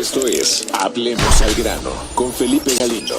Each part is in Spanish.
Esto es Hablemos al Grano con Felipe Galindo.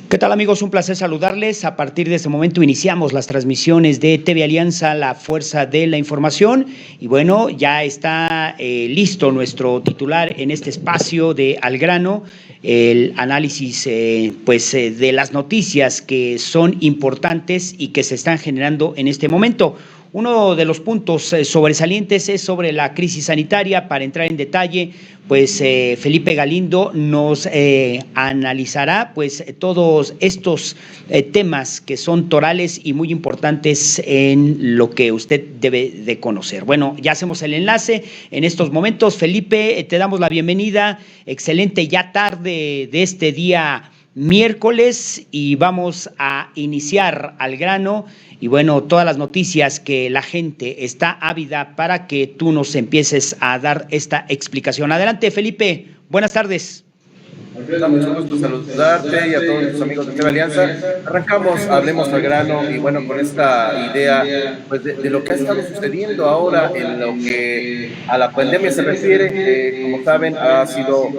¿Qué tal, amigos? Un placer saludarles. A partir de este momento iniciamos las transmisiones de TV Alianza, la fuerza de la información. Y bueno, ya está listo nuestro titular en este espacio de Al Grano, el análisis de las noticias que son importantes y que se están generando en este momento. Uno de los puntos sobresalientes es sobre la crisis sanitaria. Para entrar en detalle, Felipe Galindo nos analizará todos estos temas que son torales y muy importantes en lo que usted debe de conocer. Bueno, ya hacemos el enlace en estos momentos. Felipe, te damos la bienvenida. Excelente ya tarde de este día miércoles y vamos a iniciar al grano y bueno, todas las noticias que la gente está ávida para que tú nos empieces a dar esta explicación. Adelante, Felipe, buenas tardes. Alfredo, mucho gusto saludarte y a todos los amigos de TV Alianza. Arrancamos, hablemos al grano y bueno, con esta idea pues de lo que ha estado sucediendo ahora en lo que a la pandemia se refiere. Como saben, ha sido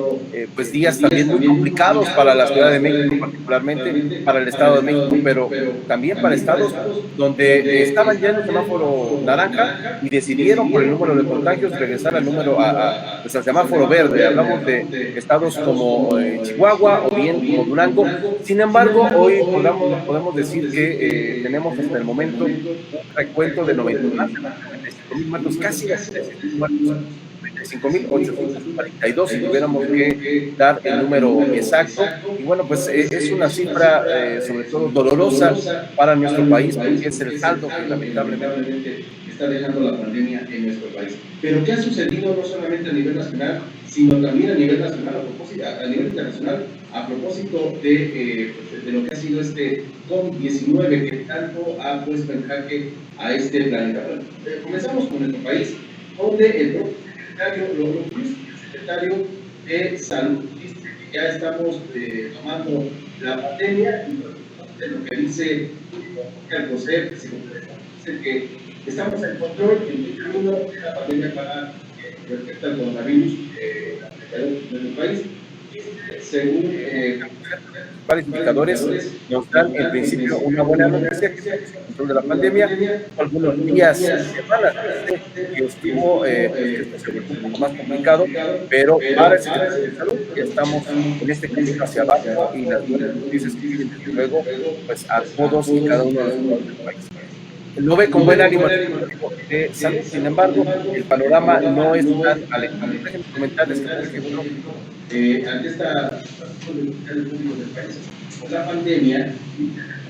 pues días también muy complicados para la Ciudad de México, particularmente para el Estado de México, pero también para estados donde estaban ya en el semáforo naranja y decidieron por el número de contagios regresar al número al semáforo verde. Hablamos de estados como Chihuahua o bien como Durango. Sin embargo, hoy podemos decir que tenemos hasta el momento un recuento de 95,000 muertos, casi 95,842 si tuviéramos que dar el número exacto. Y bueno, pues es una cifra sobre todo dolorosa para nuestro país, porque es el saldo que lamentablemente está dejando la pandemia en nuestro país. Pero ¿qué ha sucedido no solamente a nivel nacional, sino también a nivel nacional, a nivel internacional, a propósito de lo que ha sido este COVID-19 que tanto ha puesto en jaque a este planeta? Bueno, comenzamos con nuestro país, donde el secretario de Salud dice que ya estamos tomando la pandemia y de lo que dice el COSEP, dice que estamos en control en el camino de la pandemia para respecto al coronavirus en el país. Según varios indicadores nos dan en principio una buena noticia, que es el control de la pandemia. Algunos días, semanas, que estuvo un poco más complicado, pero para el secretario de Salud ya estamos en este camino hacia abajo y las buenas noticias que vienen desde luego pues a todos y cada uno de los estados del país. Lo ve con buen ánimo de salud. Sin embargo, el panorama no es tan alentador. Déjenme comentarles que, por ejemplo, ante esta situación del público del país, por la pandemia, la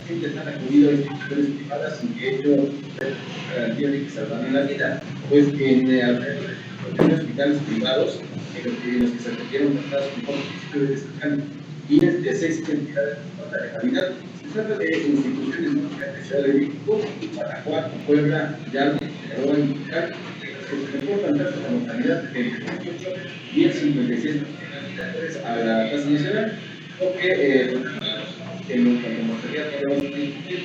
gente está acudido a instituciones privadas sin que ello garantía de que salvan la vida. Pues en alrededor de hospitales privados, en los que se atendieron tratados con COVID destacan 10 de 6 entidades de calidad. Se trata de instituciones de Ciudad de México, Guanajuato, Puebla, Hidalgo, Sinaloa y Michoacán, que se reportan tasas de mortalidad del 28 y el 56% a la tasa nacional, porque en la mortalidad podemos discutir.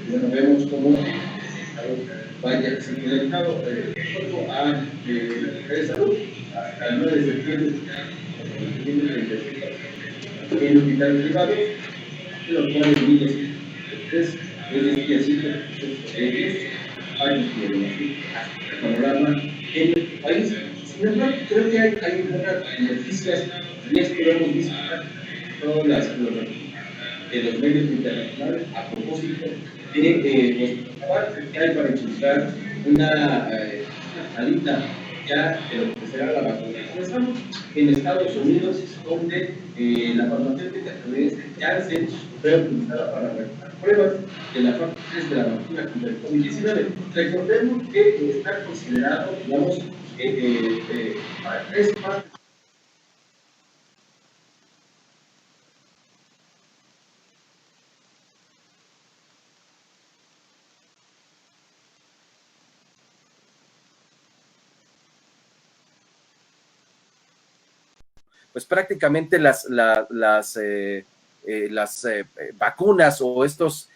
Bueno, vemos cómo vaya incrementado a la Secretaría de Salud hasta el 9 de septiembre en hospitales privados, los cuales 1,203 es decir, hay el panorama en el país. Sin embargo, creo que hay buenas noticias, y esto lo hemos visto en todas los medios internacionales a propósito de los avances que hay para impulsar una salida ya de lo que será la vacuna. Estamos en Estados Unidos, donde la farmacéutica estadounidense Janssen fue utilizada para realizar pruebas de la fase 3 de la vacuna contra el COVID-19. Recordemos que está considerado, digamos, para 3 partes. pues prácticamente las vacunas o estos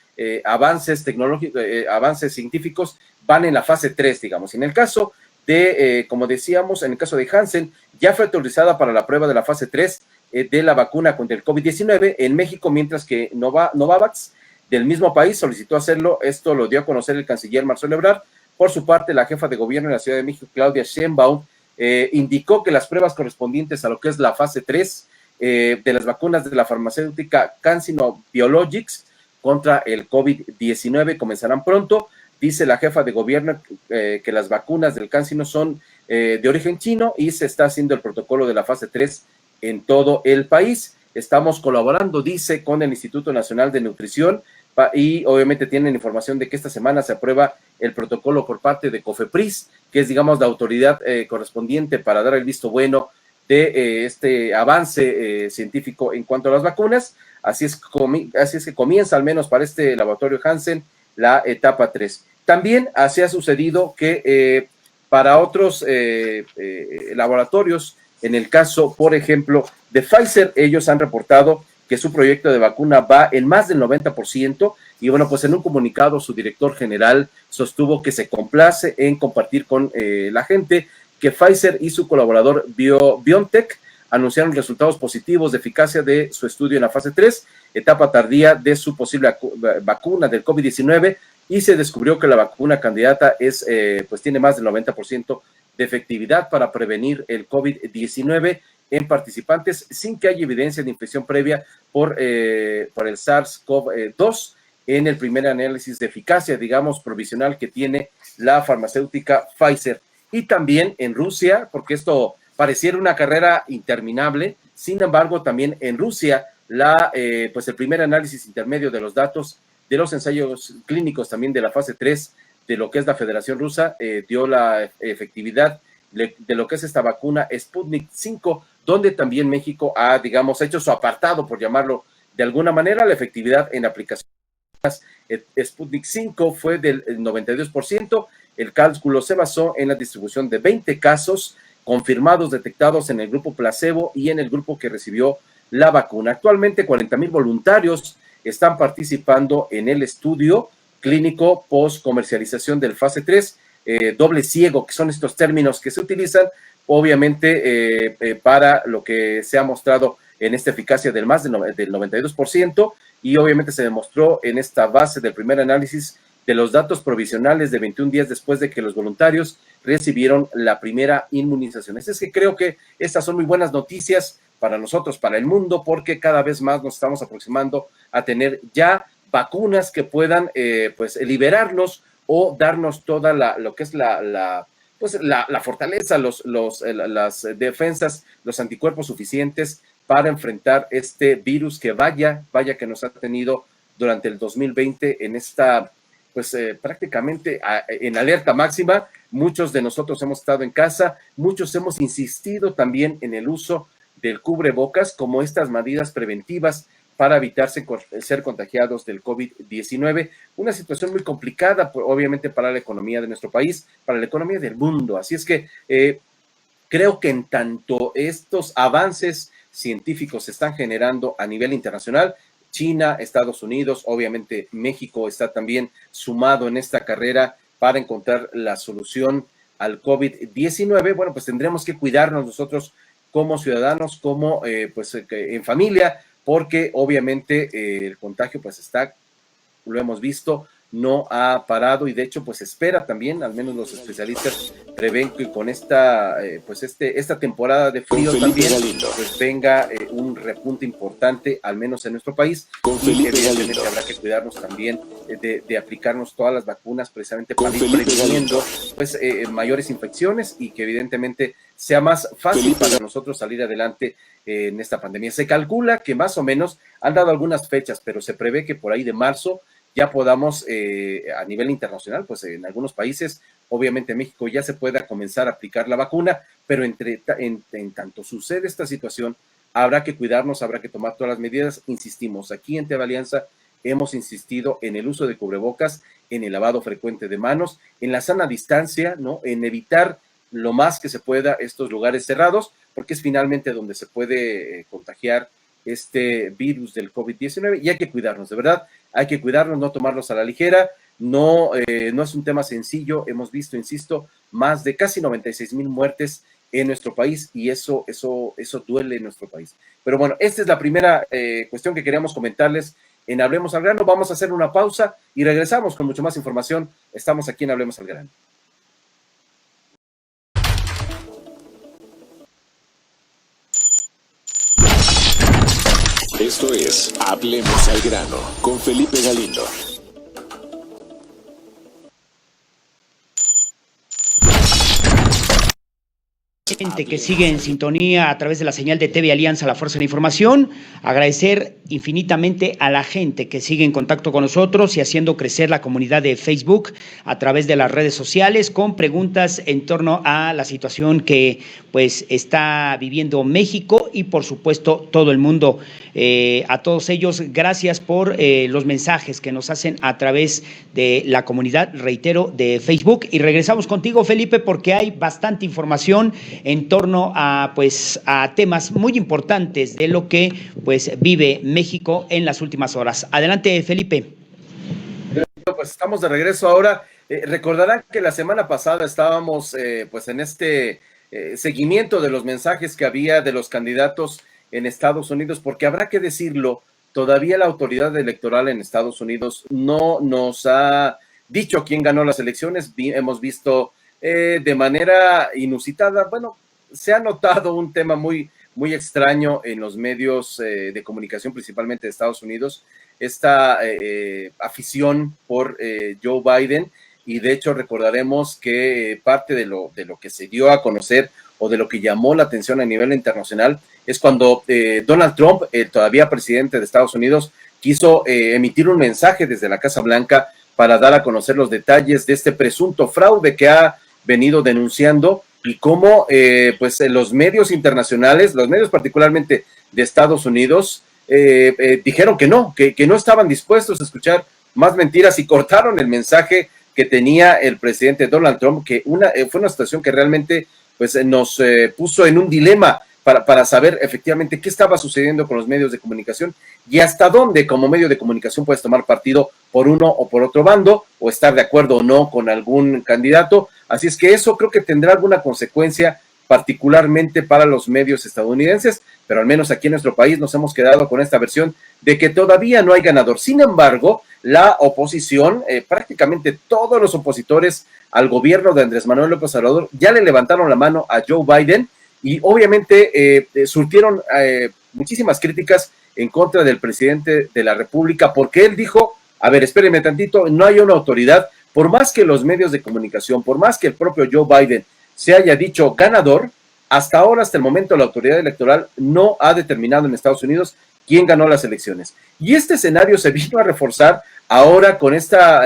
avances tecnológicos, avances científicos van en la fase 3, digamos. En el caso de, como decíamos, en el caso de Janssen, ya fue autorizada para la prueba de la fase 3 de la vacuna contra el COVID-19 en México, mientras que Novavax, del mismo país, solicitó hacerlo. Esto lo dio a conocer el canciller Marcelo Ebrard. Por su parte, la jefa de gobierno de la Ciudad de México, Claudia Sheinbaum, indicó que las pruebas correspondientes a lo que es la fase 3 de las vacunas de la farmacéutica CanSino Biologics contra el COVID-19 comenzarán pronto. Dice la jefa de gobierno que las vacunas del CanSino son de origen chino y se está haciendo el protocolo de la fase 3 en todo el país. Estamos colaborando, dice, con el Instituto Nacional de Nutrición y obviamente tienen información de que esta semana se aprueba el protocolo por parte de COFEPRIS, que es, digamos, la autoridad correspondiente para dar el visto bueno de este avance científico en cuanto a las vacunas. Así es que comienza, al menos para este laboratorio Janssen, la etapa 3. También así ha sucedido que para otros laboratorios, en el caso, por ejemplo, de Pfizer, ellos han reportado que su proyecto de vacuna va en más del 90%, y bueno, pues en un comunicado su director general sostuvo que se complace en compartir con la gente que Pfizer y su colaborador BioNTech anunciaron resultados positivos de eficacia de su estudio en la fase 3, etapa tardía de su posible vacuna del COVID-19, y se descubrió que la vacuna candidata pues tiene más del 90% de efectividad para prevenir el COVID-19 en participantes sin que haya evidencia de infección previa por el SARS-CoV-2 en el primer análisis de eficacia, digamos, provisional que tiene la farmacéutica Pfizer. Y también en Rusia, porque esto pareciera una carrera interminable, sin embargo, también en Rusia, pues el primer análisis intermedio de los datos de los ensayos clínicos también de la fase 3 de lo que es la Federación Rusa, dio la efectividad de lo que es esta vacuna Sputnik 5, donde también México ha, digamos, hecho su apartado, por llamarlo de alguna manera. La efectividad en aplicaciones Sputnik 5 fue del 92%. El cálculo se basó en la distribución de 20 casos confirmados detectados en el grupo placebo y en el grupo que recibió la vacuna. Actualmente 40,000 voluntarios están participando en el estudio clínico post comercialización del fase 3, doble ciego, que son estos términos que se utilizan obviamente para lo que se ha mostrado en esta eficacia del más del 92%, y obviamente se demostró en esta base del primer análisis de los datos provisionales de 21 días después de que los voluntarios recibieron la primera inmunización. Es que creo que estas son muy buenas noticias para nosotros, para el mundo, porque cada vez más nos estamos aproximando a tener ya vacunas que puedan pues liberarnos o darnos toda lo que es la fortaleza, las defensas, los anticuerpos suficientes para enfrentar este virus que vaya que nos ha tenido durante el 2020 en esta, pues prácticamente en alerta máxima. Muchos de nosotros hemos estado en casa, muchos hemos insistido también en el uso del cubrebocas como estas medidas preventivas para evitar ser contagiados del COVID-19, una situación muy complicada, obviamente, para la economía de nuestro país, para la economía del mundo. Así es que creo que en tanto estos avances científicos se están generando a nivel internacional, China, Estados Unidos, obviamente México está también sumado en esta carrera para encontrar la solución al COVID-19, bueno, pues tendremos que cuidarnos nosotros como ciudadanos, como pues en familia, porque obviamente el contagio pues está, lo hemos visto, no ha parado, y de hecho pues espera también, al menos los especialistas prevén que con esta pues esta temporada de frío también pues venga un repunte importante, al menos en nuestro país, y evidentemente habrá que cuidarnos también de aplicarnos todas las vacunas precisamente para ir previniendo pues mayores infecciones y que evidentemente sea más fácil para nosotros salir adelante en esta pandemia. Se calcula que más o menos han dado algunas fechas, pero se prevé que por ahí de marzo ya podamos a nivel internacional, pues en algunos países, obviamente México, ya se pueda comenzar a aplicar la vacuna, pero en tanto sucede esta situación, habrá que cuidarnos, habrá que tomar todas las medidas. Insistimos, aquí en TV Alianza hemos insistido en el uso de cubrebocas, en el lavado frecuente de manos, en la sana distancia, ¿no? En evitar lo más que se pueda estos lugares cerrados, porque es finalmente donde se puede contagiar este virus del COVID-19, y hay que cuidarnos, de verdad, hay que cuidarnos, no tomarlos a la ligera. no es un tema sencillo. Hemos visto, insisto, más de casi 96,000 muertes en nuestro país y eso duele en nuestro país. Pero bueno, esta es la primera cuestión que queríamos comentarles en Hablemos al Grano. Vamos a hacer una pausa y regresamos con mucho más información. Estamos aquí en Hablemos al Grano. Esto es Hablemos al Grano con Felipe Galindo. Gente que sigue en sintonía a través de la señal de TV Alianza, la Fuerza de la Información, agradecer infinitamente a la gente que sigue en contacto con nosotros y haciendo crecer la comunidad de Facebook a través de las redes sociales con preguntas en torno a la situación que pues está viviendo México y por supuesto todo el mundo. A todos ellos, gracias por los mensajes que nos hacen a través de la comunidad, reitero, de Facebook. Y regresamos contigo, Felipe, porque hay bastante información en torno a temas muy importantes de lo que pues vive México en las últimas horas. Adelante, Felipe. Pues estamos de regreso ahora. Recordarán que la semana pasada estábamos pues en este seguimiento de los mensajes que había de los candidatos en Estados Unidos, porque habrá que decirlo, todavía la autoridad electoral en Estados Unidos no nos ha dicho quién ganó las elecciones. Hemos visto de manera inusitada, bueno, se ha notado un tema muy extraño en los medios de comunicación, principalmente de Estados Unidos, esta afición por Joe Biden, y de hecho recordaremos que parte de lo que se dio a conocer o de lo que llamó la atención a nivel internacional es cuando Donald Trump, el todavía presidente de Estados Unidos, quiso emitir un mensaje desde la Casa Blanca para dar a conocer los detalles de este presunto fraude que ha venido denunciando y cómo pues los medios internacionales, los medios particularmente de Estados Unidos, dijeron que no estaban dispuestos a escuchar más mentiras y cortaron el mensaje que tenía el presidente Donald Trump, que fue una situación que realmente pues nos puso en un dilema para saber efectivamente qué estaba sucediendo con los medios de comunicación y hasta dónde como medio de comunicación puedes tomar partido por uno o por otro bando o estar de acuerdo o no con algún candidato. Así es que eso creo que tendrá alguna consecuencia particularmente para los medios estadounidenses, pero al menos aquí en nuestro país nos hemos quedado con esta versión de que todavía no hay ganador. Sin embargo, la oposición, prácticamente todos los opositores al gobierno de Andrés Manuel López Obrador ya le levantaron la mano a Joe Biden y obviamente surtieron muchísimas críticas en contra del presidente de la República, porque él dijo, a ver, espérenme tantito, no hay una autoridad, por más que los medios de comunicación, por más que el propio Joe Biden se haya dicho ganador, hasta ahora, hasta el momento, la autoridad electoral no ha determinado en Estados Unidos quién ganó las elecciones. Y este escenario se vino a reforzar ahora con esta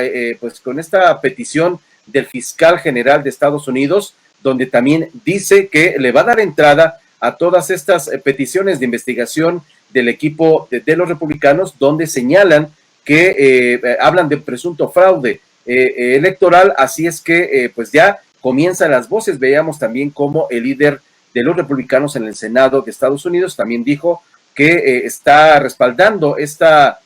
petición del fiscal general de Estados Unidos, donde también dice que le va a dar entrada a todas estas peticiones de investigación del equipo de los republicanos, donde señalan que hablan de presunto fraude electoral. Así es que pues ya comienzan las voces. Veíamos también cómo el líder de los republicanos en el Senado de Estados Unidos también dijo que está respaldando esta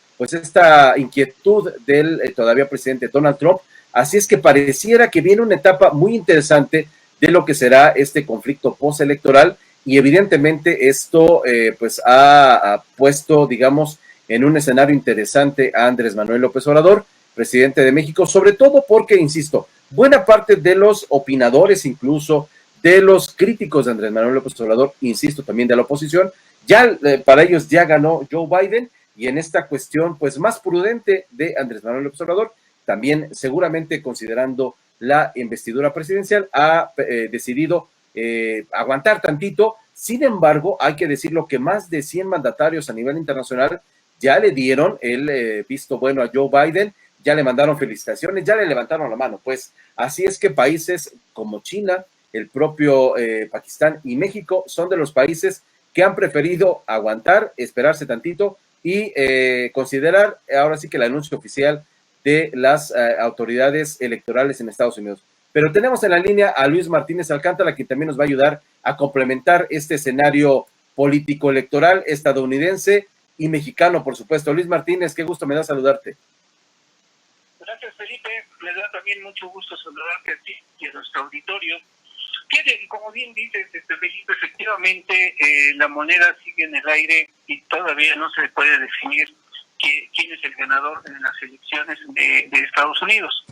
inquietud del todavía presidente Donald Trump. Así es que pareciera que viene una etapa muy interesante de lo que será este conflicto postelectoral, y evidentemente esto pues ha puesto, digamos, en un escenario interesante a Andrés Manuel López Obrador, presidente de México, sobre todo porque, insisto, buena parte de los opinadores, incluso de los críticos de Andrés Manuel López Obrador, insisto, también de la oposición, ya para ellos ya ganó Joe Biden, y en esta cuestión pues más prudente de Andrés Manuel López Obrador, también seguramente considerando la investidura presidencial, ha decidido aguantar tantito. Sin embargo, hay que decirlo que más de 100 mandatarios a nivel internacional ya le dieron el visto bueno a Joe Biden, ya le mandaron felicitaciones, ya le levantaron la mano. Pues así es que países como China, el propio Pakistán y México son de los países que han preferido aguantar, esperarse tantito y considerar ahora sí que el anuncio oficial de las autoridades electorales en Estados Unidos. Pero tenemos en la línea a Luis Martínez Alcántara, quien también nos va a ayudar a complementar este escenario político electoral estadounidense y mexicano, por supuesto. Luis Martínez, qué gusto me da saludarte. Gracias, Felipe. Me da también mucho gusto saludarte a ti y a nuestro auditorio. Fíjate, como bien dices, Felipe, efectivamente la moneda sigue en el aire y todavía no se puede definir quién es el ganador en las elecciones de Estados Unidos.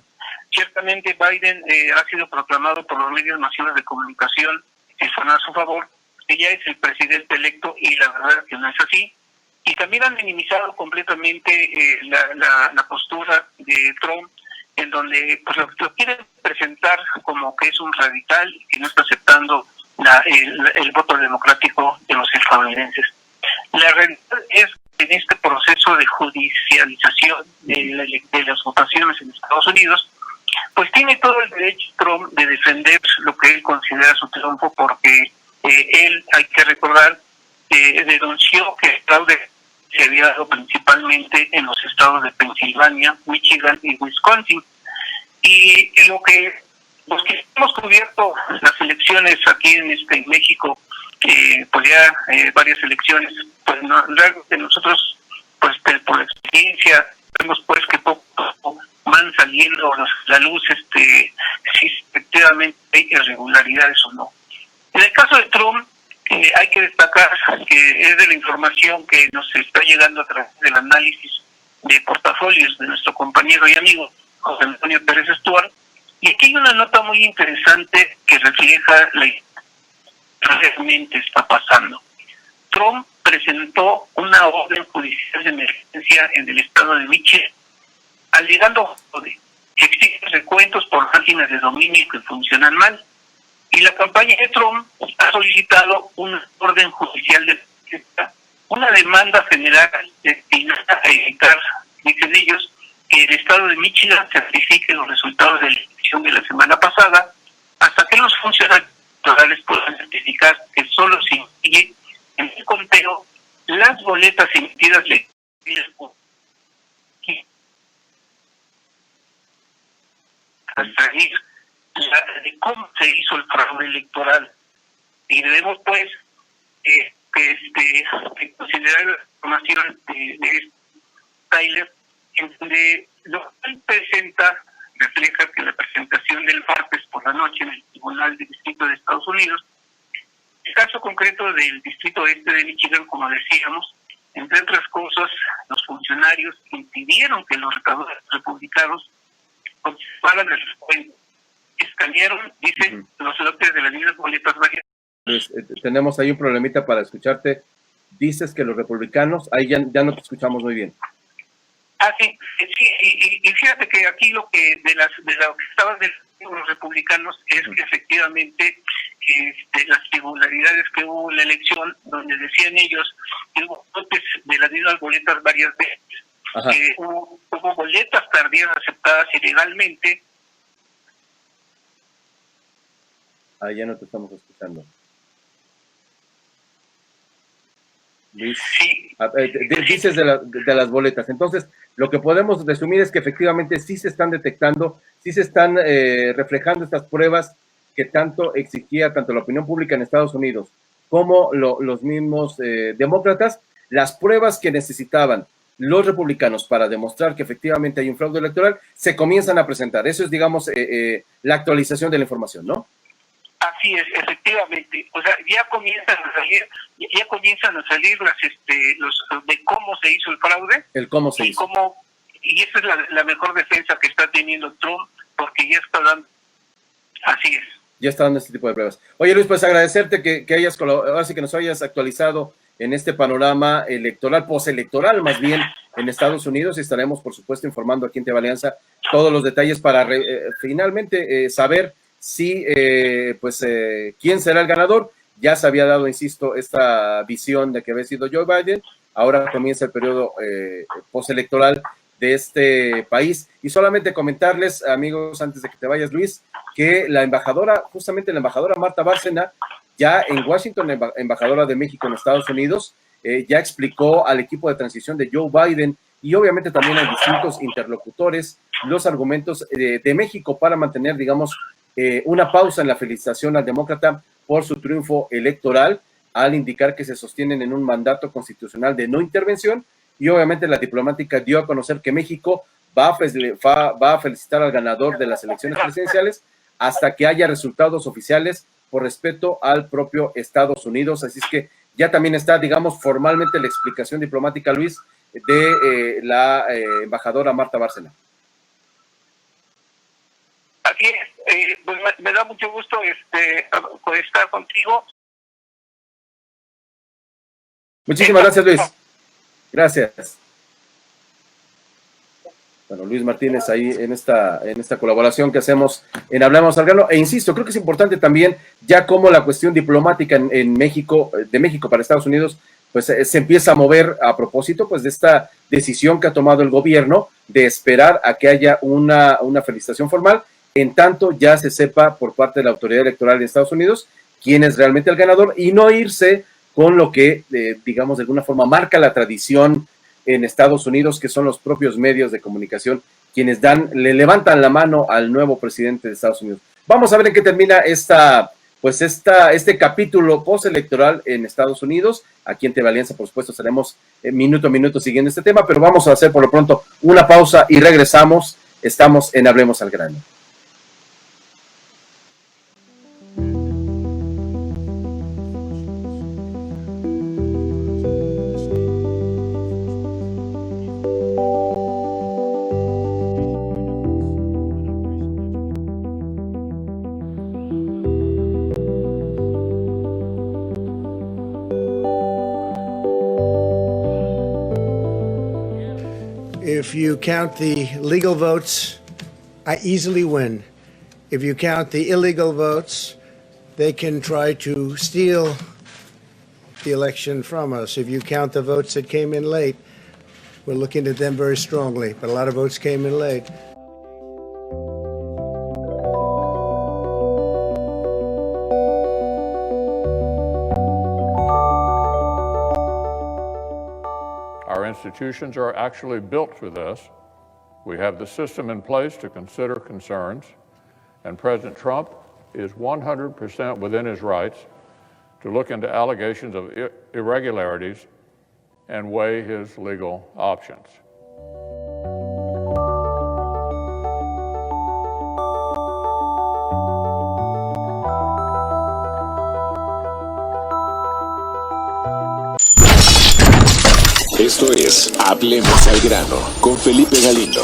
Ciertamente Biden ha sido proclamado por los medios masivos de comunicación que son a su favor, que ya es el presidente electo, y la verdad que no es así. Y también han minimizado completamente la postura de Trump, en donde pues lo quieren presentar como que es un radical y que no está aceptando el voto democrático de los estadounidenses. La realidad es que en este proceso de judicialización de las votaciones en Estados Unidos, pues tiene todo el derecho Trump de defender lo que él considera su triunfo, porque él, hay que recordar, denunció que el fraude se había dado principalmente en los estados de Pensilvania, Michigan y Wisconsin. Y lo que los que hemos cubierto las elecciones aquí en México, pues ya varias elecciones, pues no, realmente nosotros, pues por la experiencia, vemos pues que poco a poco van saliendo la luz, si efectivamente hay irregularidades o no. En el caso de Trump, hay que destacar que es de la información que nos está llegando a través del análisis de portafolios de nuestro compañero y amigo José Antonio Pérez Stuart, y aquí hay una nota muy interesante que refleja lo que realmente está pasando. Trump presentó una orden judicial de emergencia en el estado de Michigan, alegando que existen recuentos por máquinas de dominio que funcionan mal, y la campaña de Trump ha solicitado una orden judicial de emergencia, una demanda general destinada a evitar, dicen ellos, que el estado de Michigan certifique los resultados de la elección de la semana pasada, hasta que los funcionarios electorales puedan certificar que solo se incluye en el conteo las boletas emitidas hasta ir de cómo se hizo el fraude electoral. Y debemos pues considerar la información de Tyler, en donde lo que él presenta refleja que la presentación del martes por la noche en el Tribunal del Distrito de Estados Unidos, el caso concreto del Distrito Este de Michigan, como decíamos, entre otras cosas, los funcionarios impidieron que los recaudadores republicanos participaran del recuento. Escanearon, dicen los lotes de las mismas boletas varias. Pues, tenemos ahí un problemita para escucharte. Dices que los republicanos, ahí ya no te escuchamos muy bien. Sí, y fíjate que aquí lo que de lo que estaban diciendo los republicanos es que efectivamente las irregularidades que hubo en la elección, donde decían ellos que hubo lotes de las mismas boletas varias veces, hubo boletas tardías aceptadas ilegalmente. Ya no te estamos escuchando. Luis, sí. Dices de las boletas. Entonces, lo que podemos resumir es que efectivamente sí se están detectando, sí se están reflejando estas pruebas que tanto exigía tanto la opinión pública en Estados Unidos como los mismos demócratas, las pruebas que necesitaban los republicanos para demostrar que efectivamente hay un fraude electoral, se comienzan a presentar. Eso es, digamos, la actualización de la información, ¿no? Así es, efectivamente. O sea, ya comienzan a salir los de cómo se hizo el fraude. El cómo se hizo. Y esa es la mejor defensa que está teniendo Trump, porque ya está dando. Así es. Ya está dando este tipo de pruebas. Oye, Luis, pues agradecerte que hayas colaborado, así que nos hayas actualizado en este panorama electoral, postelectoral más bien, en Estados Unidos, y estaremos, por supuesto, informando aquí en TV Alianza todos los detalles para finalmente saber si, quién será el ganador. Ya se había dado, insisto, esta visión de que había sido Joe Biden. Ahora comienza el periodo postelectoral de este país. Y solamente comentarles, amigos, antes de que te vayas, Luis, que justamente la embajadora Marta Bárcena, ya en Washington, embajadora de México en Estados Unidos, ya explicó al equipo de transición de Joe Biden y obviamente también a distintos interlocutores los argumentos de México para mantener, digamos, una pausa en la felicitación al demócrata por su triunfo electoral, al indicar que se sostienen en un mandato constitucional de no intervención, y obviamente la diplomática dio a conocer que México va a felicitar al ganador de las elecciones presidenciales hasta que haya resultados oficiales por respeto al propio Estados Unidos. Así es que ya también está, digamos, formalmente la explicación diplomática, Luis, de la embajadora Marta Bárcena. Así es, pues me da mucho gusto poder estar contigo. Muchísimas gracias, Luis. Gracias. Bueno, Luis Martínez ahí en esta colaboración que hacemos en Hablamos al Grano. E insisto, creo que es importante también ya como la cuestión diplomática en México, de México para Estados Unidos, pues se empieza a mover a propósito pues de esta decisión que ha tomado el gobierno de esperar a que haya una felicitación formal, en tanto ya se sepa por parte de la autoridad electoral de Estados Unidos quién es realmente el ganador y no irse con lo que, digamos, de alguna forma marca la tradición en Estados Unidos, que son los propios medios de comunicación quienes le levantan la mano al nuevo presidente de Estados Unidos. Vamos a ver en qué termina este capítulo postelectoral en Estados Unidos. Aquí en TV Alianza, por supuesto, estaremos minuto a minuto siguiendo este tema, pero vamos a hacer por lo pronto una pausa y regresamos. Estamos en Hablemos al Grano. If you count the legal votes, I easily win. If you count the illegal votes, they can try to steal the election from us. If you count the votes that came in late, we're looking at them very strongly, but a lot of votes came in late. Our institutions are actually built for this. We have the system in place to consider concerns, and President Trump is 100% within his rights to look into allegations of irregularities and weigh his legal options. Esto es Hablemos al Grano con Felipe Galindo.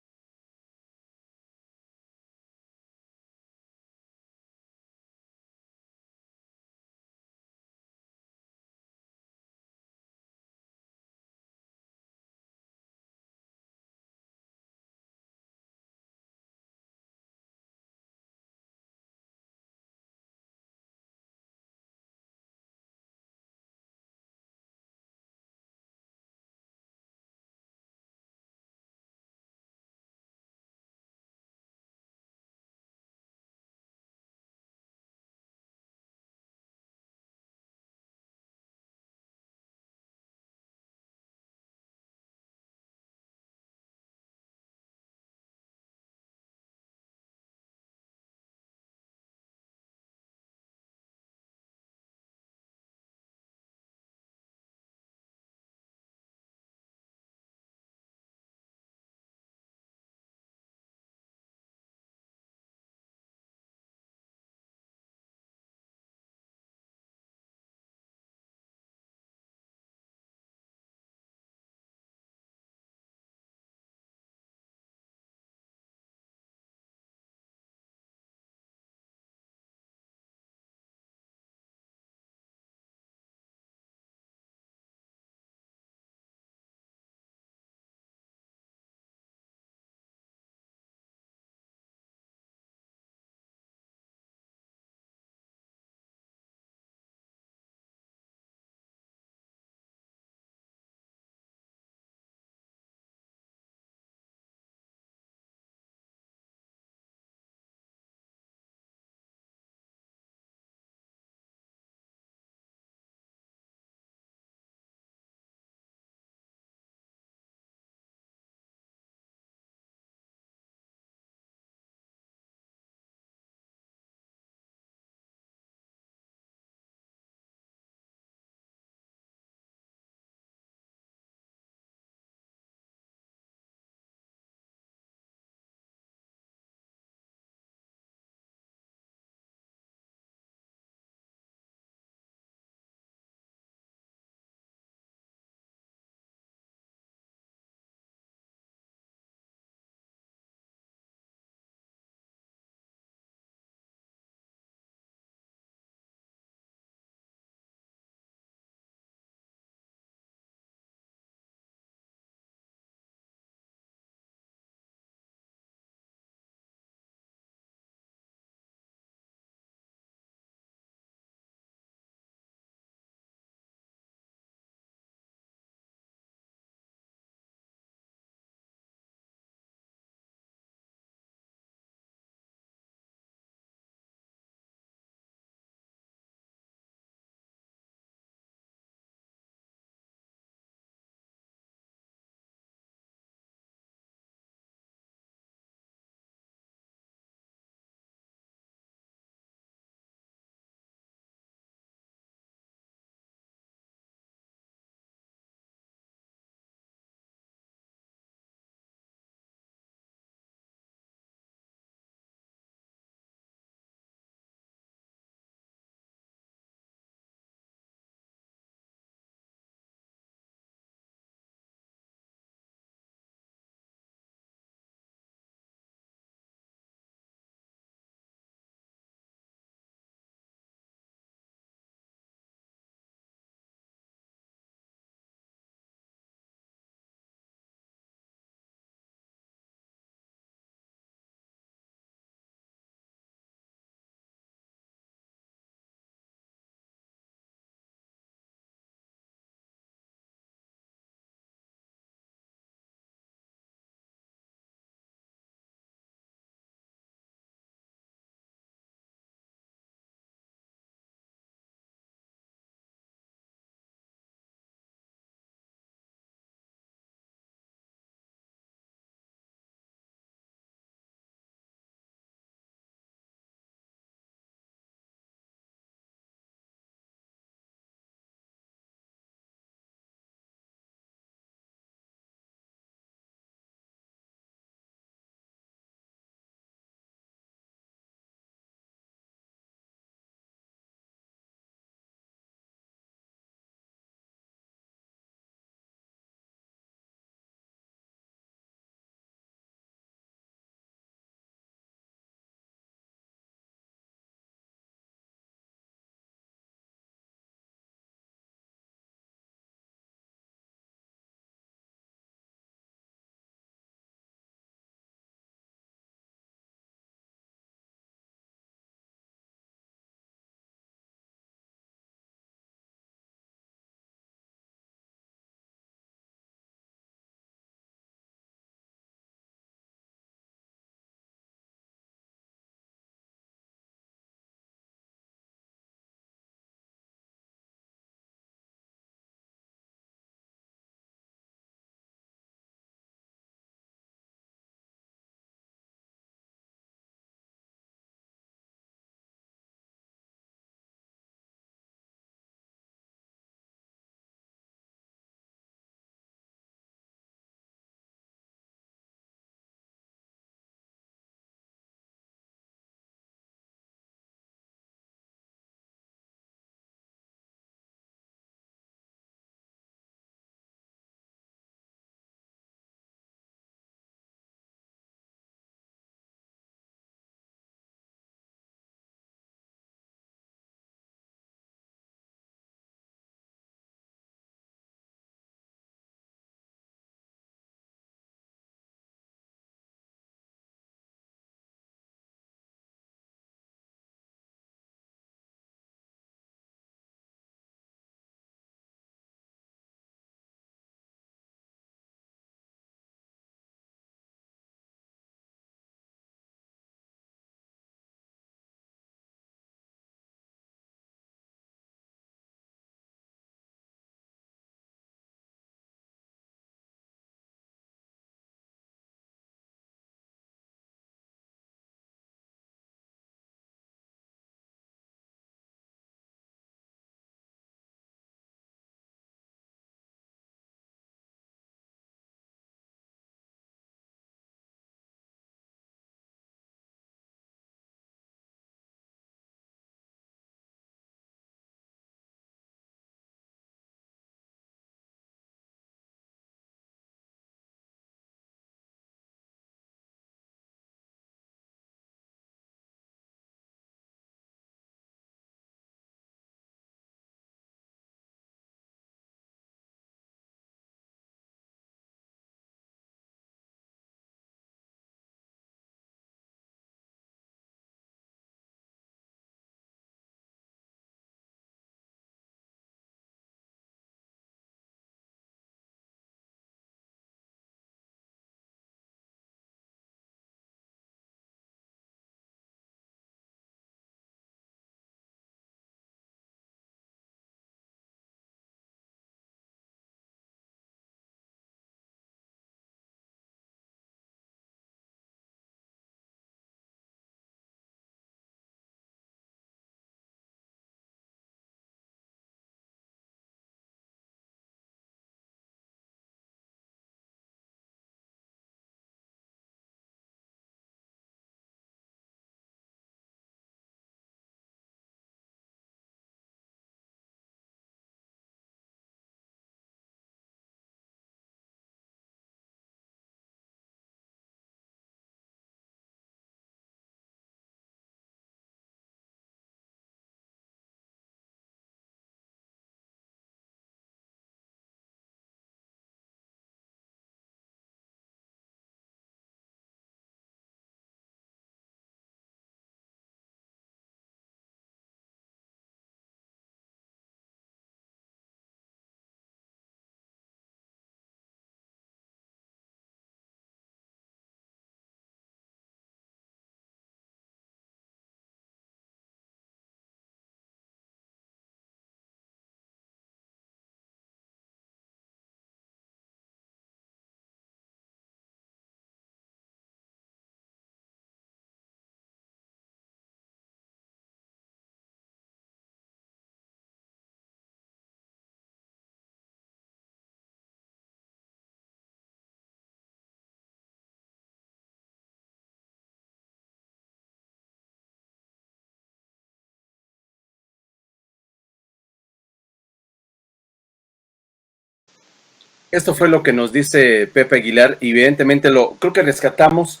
Esto fue lo que nos dice Pepe Aguilar, y evidentemente creo que rescatamos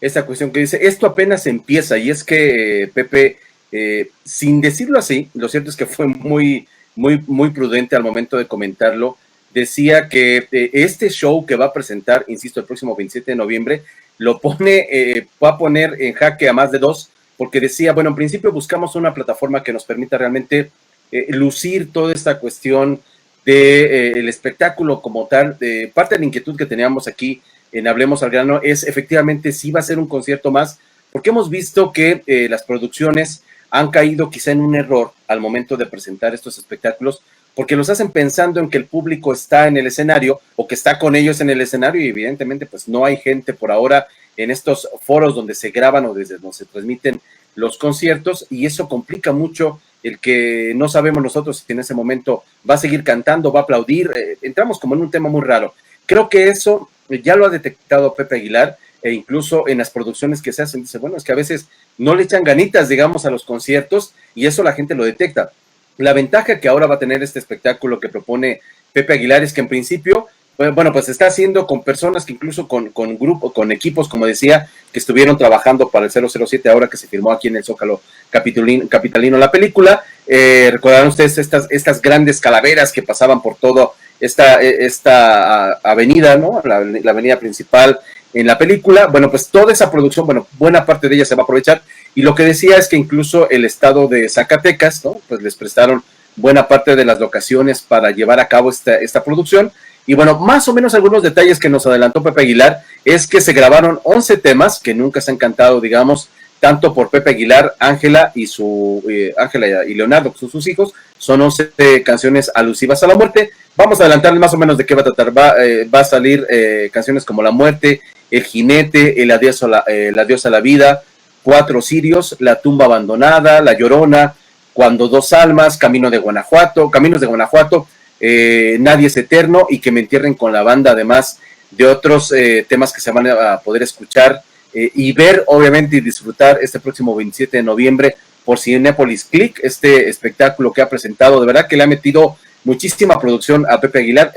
esta cuestión que dice, esto apenas empieza, y es que Pepe, sin decirlo así, lo cierto es que fue muy, muy, muy prudente al momento de comentarlo, decía que este show que va a presentar, insisto, el próximo 27 de noviembre, va a poner en jaque a más de dos, porque decía, bueno, en principio buscamos una plataforma que nos permita realmente lucir toda esta cuestión el espectáculo como tal. Parte de la inquietud que teníamos aquí en Hablemos al Grano es efectivamente si va a ser un concierto más, porque hemos visto que las producciones han caído quizá en un error al momento de presentar estos espectáculos, porque los hacen pensando en que el público está en el escenario o que está con ellos en el escenario, y evidentemente pues no hay gente por ahora en estos foros donde se graban o desde donde se transmiten los conciertos, y eso complica mucho el que no sabemos nosotros si en ese momento va a seguir cantando, va a aplaudir. Entramos como en un tema muy raro. Creo que eso ya lo ha detectado Pepe Aguilar, e incluso en las producciones que se hacen, dice, bueno, es que a veces no le echan ganitas, digamos, a los conciertos, y eso la gente lo detecta. La ventaja que ahora va a tener este espectáculo que propone Pepe Aguilar es que en principio, bueno, pues está haciendo con personas que incluso con grupos, con equipos, como decía, que estuvieron trabajando para el 007 ahora que se filmó aquí en el Zócalo Capitalino la película. Recordarán ustedes estas grandes calaveras que pasaban por todo esta avenida, ¿no? La avenida principal en la película. Bueno, pues toda esa producción, bueno, buena parte de ella se va a aprovechar, y lo que decía es que incluso el estado de Zacatecas, ¿no? Pues les prestaron buena parte de las locaciones para llevar a cabo esta producción. Y bueno, más o menos algunos detalles que nos adelantó Pepe Aguilar es que se grabaron 11 temas que nunca se han cantado, digamos, tanto por Pepe Aguilar, Ángela y Leonardo, que son sus hijos. Son 11 canciones alusivas a la muerte. Vamos a adelantarles más o menos de qué va a tratar. Va a salir canciones como La Muerte, El Jinete, El Adiós a la Vida, Cuatro Cirios, La Tumba Abandonada, La Llorona, Cuando Dos Almas, Caminos de Guanajuato, Nadie es Eterno, y Que me entierren con la banda, además de otros temas que se van a poder escuchar y ver, obviamente, y disfrutar este próximo 27 de noviembre por Cinépolis Click, este espectáculo que ha presentado. De verdad que le ha metido muchísima producción a Pepe Aguilar,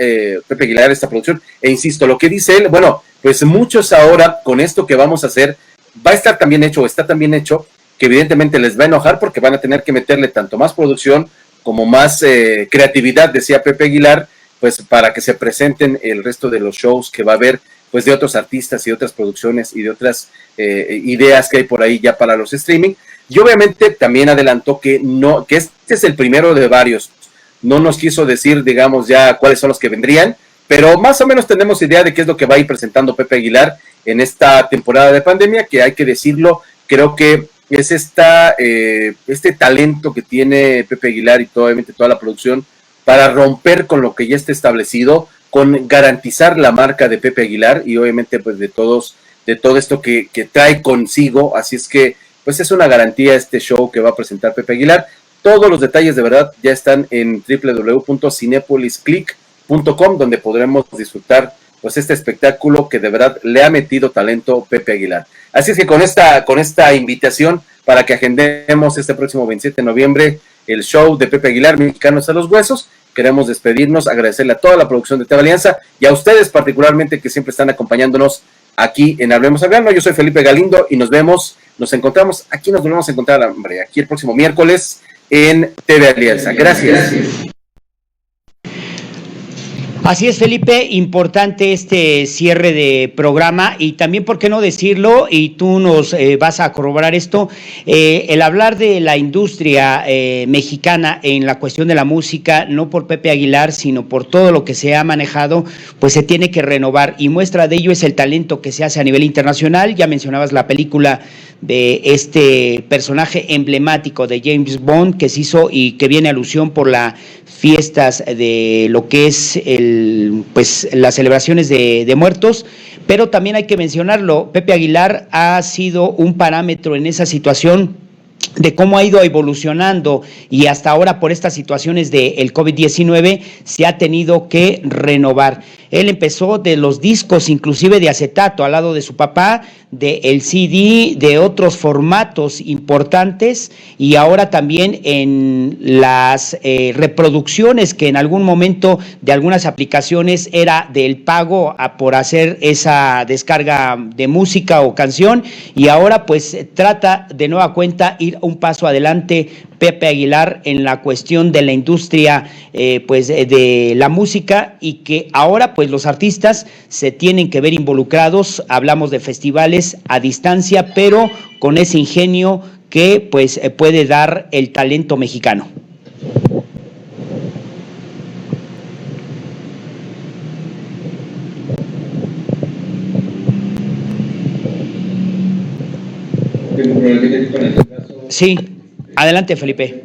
esta producción, e insisto, lo que dice él, bueno, pues muchos ahora, con esto que vamos a hacer, va a estar también hecho, o está también hecho, que evidentemente les va a enojar porque van a tener que meterle tanto más producción como más creatividad, decía Pepe Aguilar, pues para que se presenten el resto de los shows que va a haber, pues de otros artistas y otras producciones y de otras ideas que hay por ahí ya para los streaming. Y obviamente también adelantó que este es el primero de varios. No nos quiso decir, digamos, ya cuáles son los que vendrían, pero más o menos tenemos idea de qué es lo que va a ir presentando Pepe Aguilar en esta temporada de pandemia, que hay que decirlo, creo que es este talento que tiene Pepe Aguilar y obviamente toda la producción para romper con lo que ya está establecido, con garantizar la marca de Pepe Aguilar y obviamente pues de todo esto que trae consigo. Así es que pues es una garantía este show que va a presentar Pepe Aguilar. Todos los detalles de verdad ya están en www.cinepolisclick.com, donde podremos disfrutar pues este espectáculo que de verdad le ha metido talento Pepe Aguilar. Así es que con esta invitación para que agendemos este próximo 27 de noviembre el show de Pepe Aguilar, Mexicanos a los Huesos, queremos despedirnos, agradecerle a toda la producción de TV Alianza y a ustedes particularmente que siempre están acompañándonos aquí en Hablemos al Grano. Yo soy Felipe Galindo y nos volvemos a encontrar, hombre, aquí el próximo miércoles en TV Alianza. Gracias. Así es, Felipe, importante este cierre de programa y también, ¿por qué no decirlo? Y tú nos vas a corroborar esto, el hablar de la industria mexicana en la cuestión de la música, no por Pepe Aguilar, sino por todo lo que se ha manejado, pues se tiene que renovar y muestra de ello es el talento que se hace a nivel internacional. Ya mencionabas la película de este personaje emblemático de James Bond que se hizo y que viene alusión por las fiestas de lo que es las celebraciones de muertos, pero también hay que mencionarlo, Pepe Aguilar ha sido un parámetro en esa situación de cómo ha ido evolucionando y hasta ahora por estas situaciones del COVID-19 se ha tenido que renovar. Él empezó de los discos, inclusive de acetato, al lado de su papá, del CD, de otros formatos importantes, y ahora también en las reproducciones, que en algún momento de algunas aplicaciones era del pago por hacer esa descarga de música o canción, y ahora pues trata de nueva cuenta ir un paso adelante Pepe Aguilar en la cuestión de la industria pues de la música, y que ahora pues los artistas se tienen que ver involucrados. Hablamos de festivales a distancia, pero con ese ingenio que pues puede dar el talento mexicano. Sí, adelante, Felipe.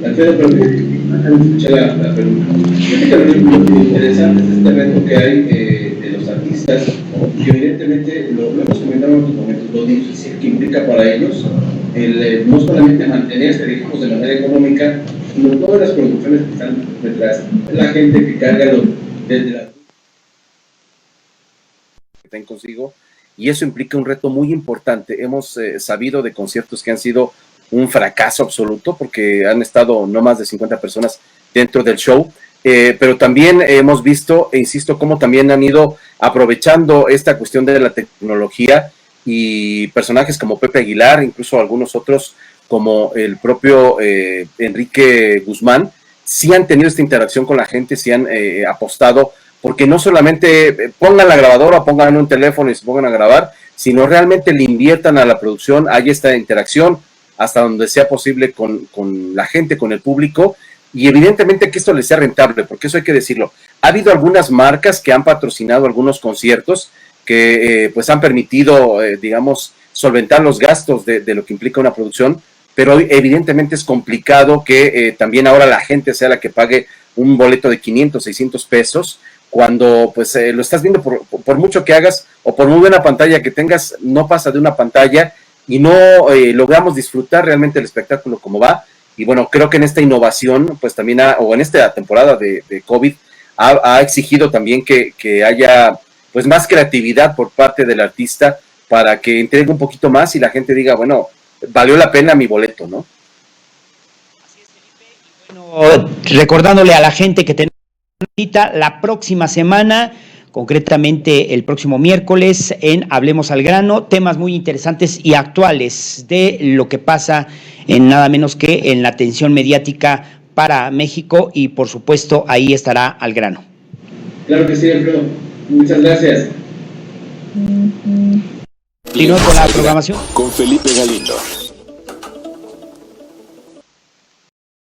Alfredo, pero escuché la pregunta. Fíjate que lo interesante es este reto que hay de los artistas, que evidentemente lo hemos comentado en otros momentos, lo difícil que implica para ellos el no solamente mantenerse, digamos, de manera económica, sino todas las producciones que están detrás, la gente que carga desde la... que traen consigo, y eso implica un reto muy importante. Hemos sabido de conciertos que han sido un fracaso absoluto porque han estado no más de 50 personas dentro del show, pero también hemos visto, e insisto, cómo también han ido aprovechando esta cuestión de la tecnología, y personajes como Pepe Aguilar, incluso algunos otros como el propio Enrique Guzmán, sí han tenido esta interacción con la gente, sí han apostado, porque no solamente pongan la grabadora, pongan un teléfono y se pongan a grabar, sino realmente le inviertan a la producción, hay esta interacción hasta donde sea posible con la gente, con el público, y evidentemente que esto les sea rentable, porque eso hay que decirlo. Ha habido algunas marcas que han patrocinado algunos conciertos que pues han permitido, digamos, solventar los gastos de lo que implica una producción, pero evidentemente es complicado que también ahora la gente sea la que pague un boleto de 500, 600 pesos, cuando pues lo estás viendo por mucho que hagas, o por muy buena pantalla que tengas, no pasa de una pantalla, y no logramos disfrutar realmente el espectáculo como va. Y bueno, creo que en esta innovación, pues también, o en esta temporada de COVID, ha exigido también que haya pues más creatividad por parte del artista para que entregue un poquito más y la gente diga, bueno, valió la pena mi boleto, ¿no? Así es, Felipe. Y bueno, recordándole a la gente que tenemos cita la próxima semana, concretamente el próximo miércoles, en Hablemos al Grano, temas muy interesantes y actuales de lo que pasa en nada menos que en la atención mediática para México, y por supuesto ahí estará Al Grano. Claro que sí, Alfredo. Muchas gracias. Continúo con la programación con Felipe Galindo.